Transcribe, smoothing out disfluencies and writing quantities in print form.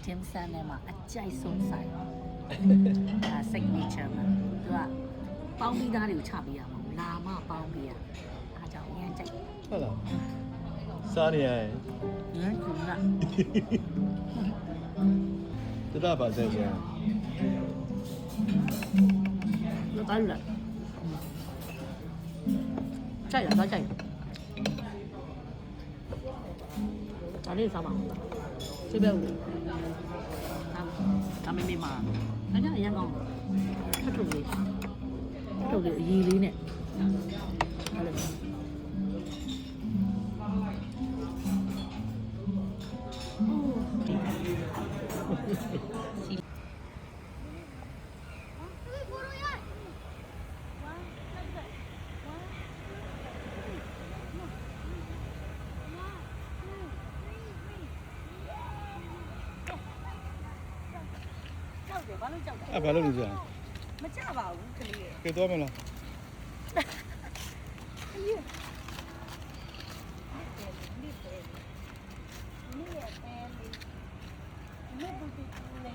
Tim San နဲ့မှာအကြိုက်ဆုံးဆိုင်signature မှာသူကပေါင်းပြီးသားတွေကိုချပေးရမှာလာမပေါင်းပေးရအားကြောင့်အရင်ကြိုက် ဟုတ်လားစားနေရတယ် ငန်းကူနာ တတပါဆက်ချင် လောကလူလာကြိုက်ရတော့ကြိုက်ဒါလေးစားပါစိတ်ပဲဦးဒါမေးမေးမှာအဲ့ဒါအရင်ကောင်းဖတ်ထုတ်လေးအရေးလေးနဲ့အဲ့လိုအဲ့ဘာလို့လဲကြာ မကြပါဘူးကလေးရဲ့ ကဲသွားမလား นี่แหละแฟนนี่บุตรเลย